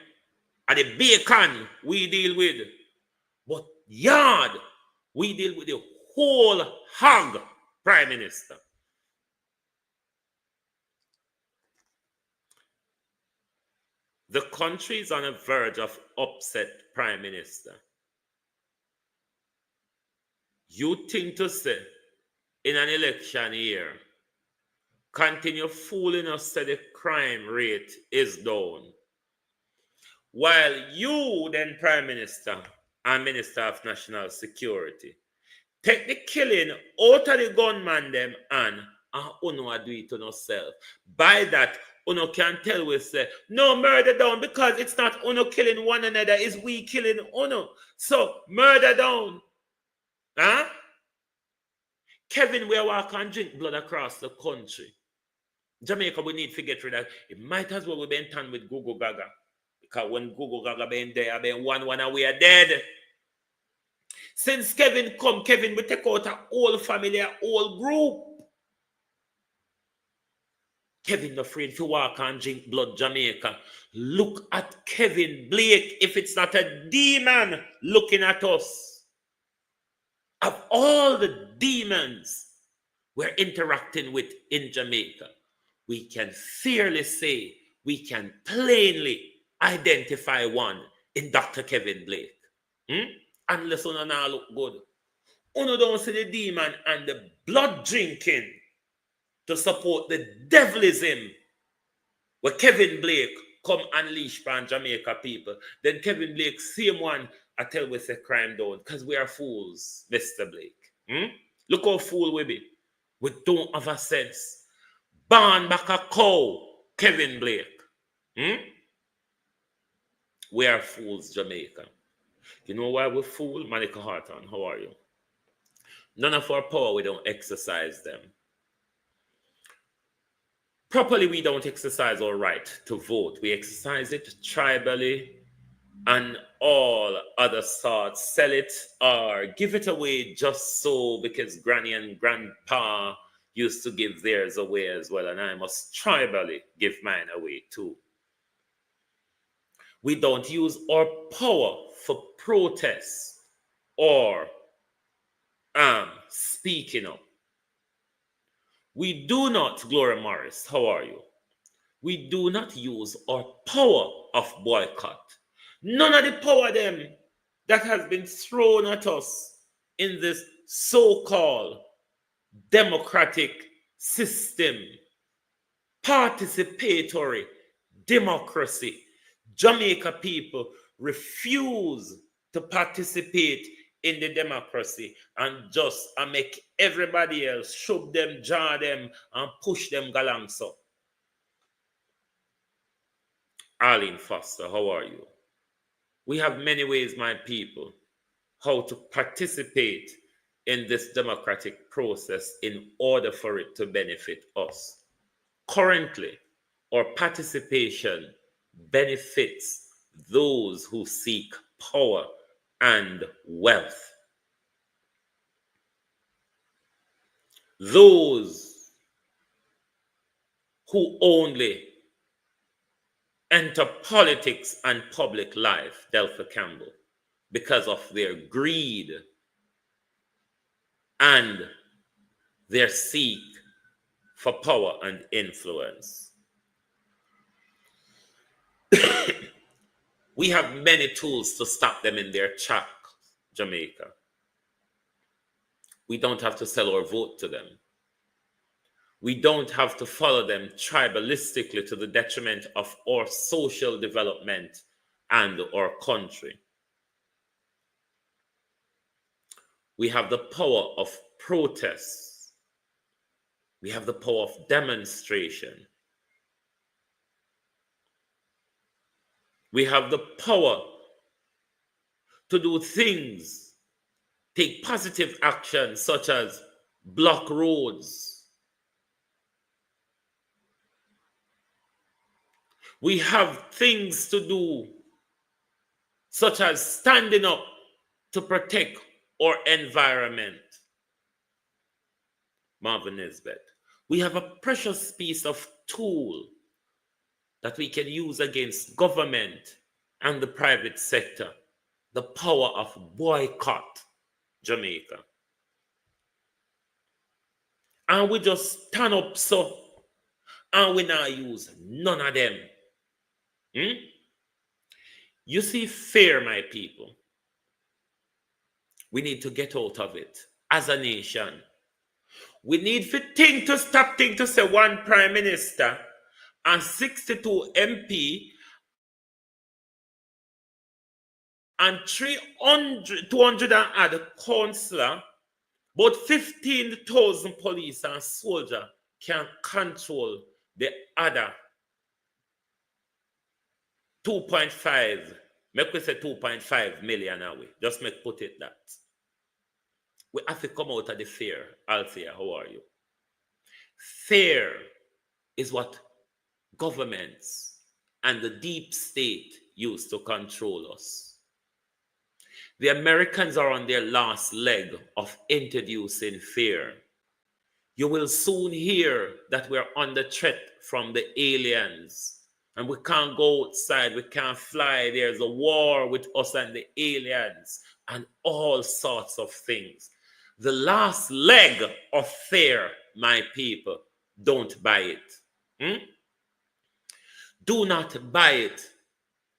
And the bacon we deal with. But yard, we deal with the whole hog, Prime Minister. The country is on the verge of upset, Prime Minister. You think to say, in an election year, continue fooling us that the crime rate is down. While you, then Prime Minister and Minister of National Security, take the killing out of the gunman them and uno do it to yourself. By that, uno can tell we say, no, murder down, because it's not uno killing one another, it's we killing uno. So, murder down. Huh? Kevin, we walk and drink blood across the country. Jamaica, we need to get rid of it. Might as well we be in town with Google Gaga. Because when Google Gaga been there, been one away are dead. Since Kevin come, Kevin will take out a whole family, a whole group. Kevin afraid to walk and drink blood, Jamaica. Look at Kevin Blake, if it's not a demon looking at us. Of all the demons we're interacting with in Jamaica, we can fairly say, we can plainly identify one in Dr. Kevin Blake. Unless one now look good. Uno don't see the demon and the blood drinking to support the devilism where Kevin Blake come unleash on Jamaica people. Then Kevin Blake, same one, I tell we say crime down because we are fools, Mr. Blake. Look how fool we be. We don't have a sense. Born back a cow, Kevin Blake. We are fools, Jamaica. You know why we're fool? Monica Harton, how are you? None of our power, we don't exercise them. Properly, we don't exercise our right to vote. We exercise it tribally and all other sorts. Sell it or give it away just so because granny and grandpa used to give theirs away as well. And I must tribally give mine away too. We don't use our power for protest or speaking up. We do not, Gloria Morris, how are you? We do not use our power of boycott. None of the power them that has been thrown at us in this so-called democratic system, participatory democracy. Jamaica people refuse to participate in the democracy and just make everybody else shove them, jar them, and push them galang so. Arlene Foster, how are you? We have many ways, my people, how to participate in this democratic process in order for it to benefit us. Currently, our participation benefits those who seek power and wealth. Those who only enter politics and public life, Delphi Campbell, because of their greed and their seek for power and influence. We have many tools to stop them in their track, Jamaica. We don't have to sell our vote to them. We don't have to follow them tribalistically to the detriment of our social development and our country. We have the power of protest. We have the power of demonstration. We have the power to do things, take positive action such as block roads. We have things to do such as standing up to protect our environment. Marvin Nisbet. We have a precious piece of tool that we can use against government and the private sector, the power of boycott, Jamaica. And we just stand up so, and we now use none of them. You see fear, my people. We need to get out of it as a nation. We need to stop to say one prime minister and 62 MP and 200 and add councillor, but 15,000 police and soldier can control the other 2.5, make we say 2.5 million away. Just put it that. We have to come out of the fear. Althea, how are you? Fear is what governments and the deep state use to control us. The Americans are on their last leg of introducing fear. You will soon hear that we're under threat from the aliens. And we can't go outside, we can't fly. There's a war with us and the aliens and all sorts of things. The last leg of fear, my people, don't buy it. Do not buy it.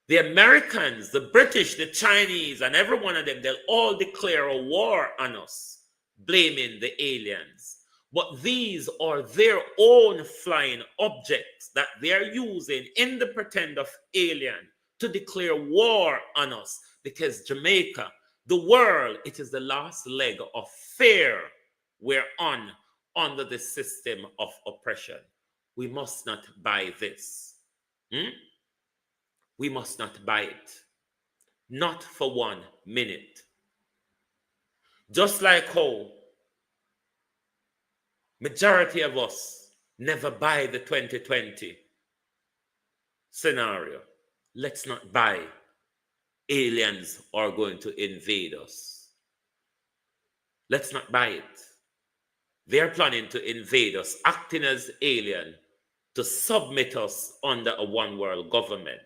The Americans, the British, the Chinese, and every one of them, they'll all declare a war on us. blaming the aliens. But these are their own flying objects that they're using in the pretend of alien to declare war on us. Because Jamaica, the world, it is the last leg of fear we're on under the system of oppression. We must not buy this. We must not buy it. Not for 1 minute. Just like how majority of us never buy the 2020 scenario. Let's not buy aliens are going to invade us. Let's not buy it. They're planning to invade us, acting as alien to submit us under a one world government.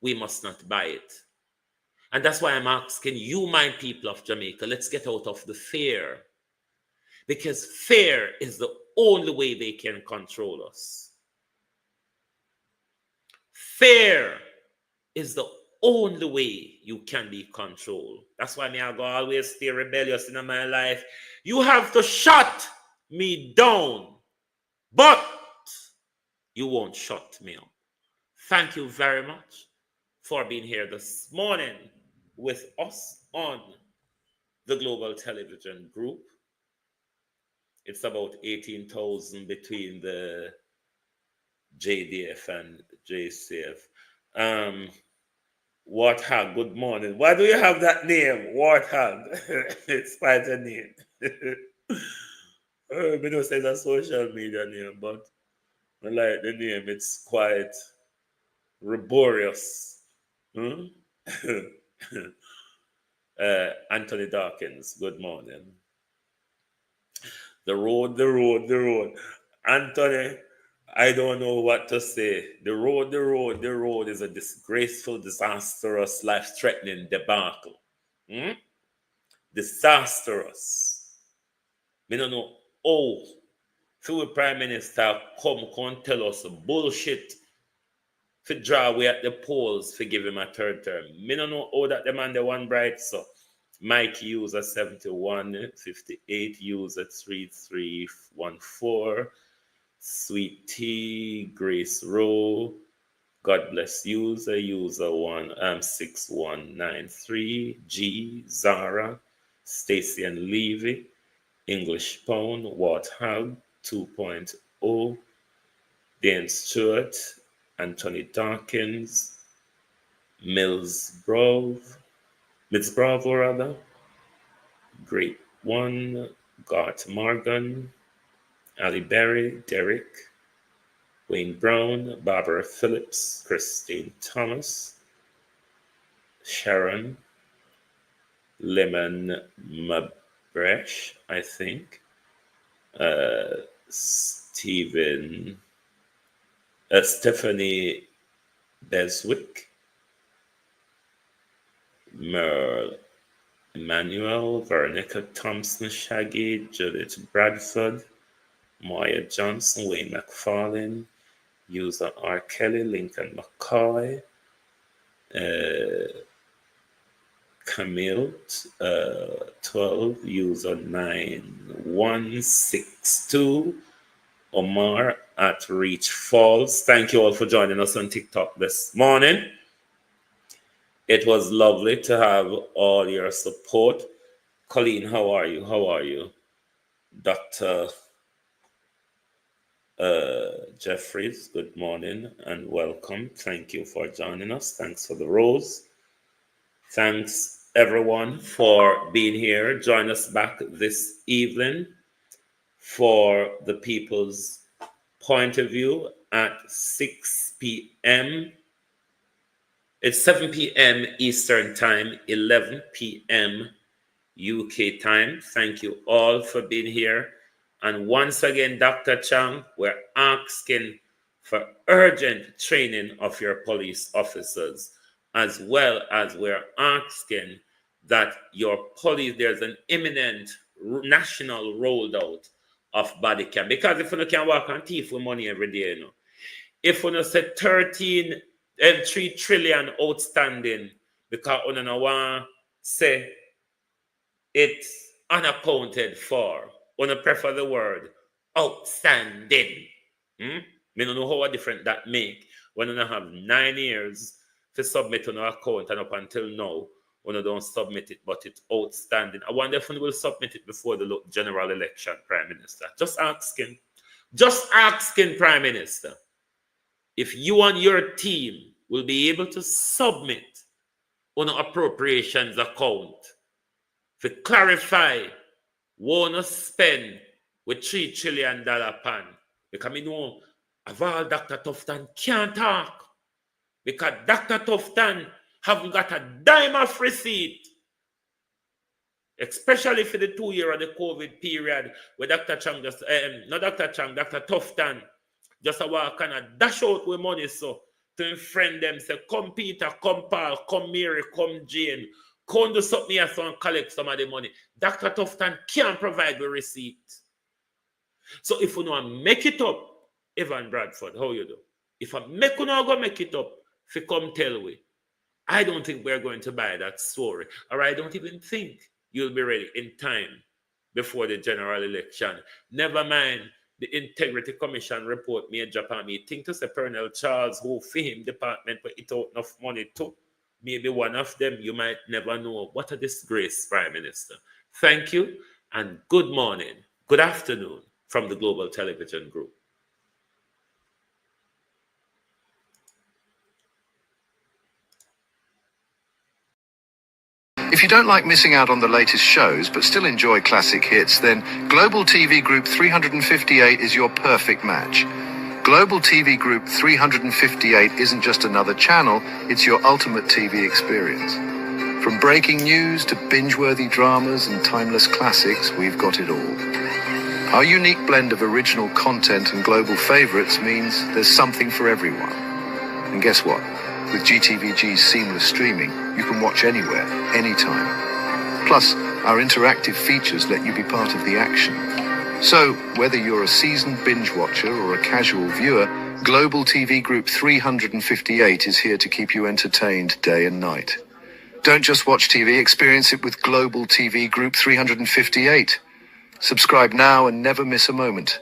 We must not buy it. And that's why I'm asking you, my people of Jamaica, let's get out of the fear. Because fear is the only way they can control us. Fear is the only way you can be controlled. That's why I go always stay rebellious in my life. You have to shut me down, but you won't shut me up. Thank you very much for being here this morning with us on the Global Television Group. It's about 18,000 between the JDF and JCF. Warthog, good morning. Why do you have that name, Warthog? It's quite a name. I don't say it's a social media name, but I like the name. It's quite laborious. Anthony Dawkins, good morning. The road. Anthony, I don't know what to say. The road is a disgraceful, disastrous, life-threatening debacle. Disastrous. We don't know. Oh, the Prime Minister come tell us bullshit for draw away at the polls for give him a third term. Me don't know how that the man the one bright so. Mike user 71, 58 user 3314, Sweet Tea, Grace Rowe, God bless user 6193, G, Zara, Stacy and Levy, English Pound, Warthog 2.0, Dan Stewart, Anthony Dawkins, Mills Bravo rather, Great One, Gart Morgan, Ali Berry, Derek, Wayne Brown, Barbara Phillips, Christine Thomas, Sharon, Lemon Mabresh, I think, Stephanie Beswick, Merle Emmanuel, Veronica Thompson, Shaggy, Judith Bradford, Moya Johnson, Wayne McFarlane, user R. Kelly, Lincoln McCoy, Camille 12, user 9162, Omar at Reach Falls. Thank you all for joining us on TikTok this morning. It was lovely to have all your support. Colleen, how are you? Dr. Jeffries, good morning and welcome. Thank you for joining us. Thanks for the rose. Thanks everyone for being here. Join us back this evening for the People's Point of View at 6 p.m. It's 7 p.m. Eastern Time, 11 p.m. UK time. Thank you all for being here. And once again, Dr. Chang, we're asking for urgent training of your police officers, as well as we're asking that your police, there's an imminent national rollout of body cam. Because if you can walk on thief with money every day, you know. If you say 3 trillion outstanding, because you don't want to say it unaccounted for. When I prefer the word outstanding. Me don't know how different that make when you have 9 years to submit on an account and up until now, when you don't submit it, but it's outstanding. I wonder if we will submit it before the general election, Prime Minister. Just asking, Prime Minister, if you and your team will be able to submit on an appropriations account to clarify what you spend with $3 trillion pan. Because I know of all Dr. Tufton can't talk. Because Dr. Tufton haven't got a dime of receipt. Especially for the 2 year of the COVID period where Dr. Chang just, not Dr. Chang, Dr. Tufton just a walk and dash out with money so to friend them say, come Peter, come Paul, come Mary, come Jane, come do something here so and collect some of the money. Dr. Tufton can't provide the receipt. So if you know make it up, Evan Bradford, how you do? If I make you know go make it up, if you come tell me, I don't think we're going to buy that story. Or I don't even think you'll be ready in time before the general election. Never mind the Integrity Commission report made Japan. Me think to say Colonel Charles, who for him department but it out enough money to maybe one of them, you might never know. What a disgrace, Prime Minister. Thank you and good morning, good afternoon from the Global Television Group. If you don't like missing out on the latest shows but still enjoy classic hits, then Global TV Group 358 is your perfect match. Global TV Group 358 isn't just another channel, it's your ultimate TV experience. From breaking news to binge-worthy dramas and timeless classics, we've got it all. Our unique blend of original content and global favorites means there's something for everyone. And guess what? With GTVG's seamless streaming, you can watch anywhere, anytime. Plus, our interactive features let you be part of the action. So, whether you're a seasoned binge watcher or a casual viewer, Global TV Group 358 is here to keep you entertained day and night. Don't just watch TV, experience it with Global TV Group 358. Subscribe now and never miss a moment.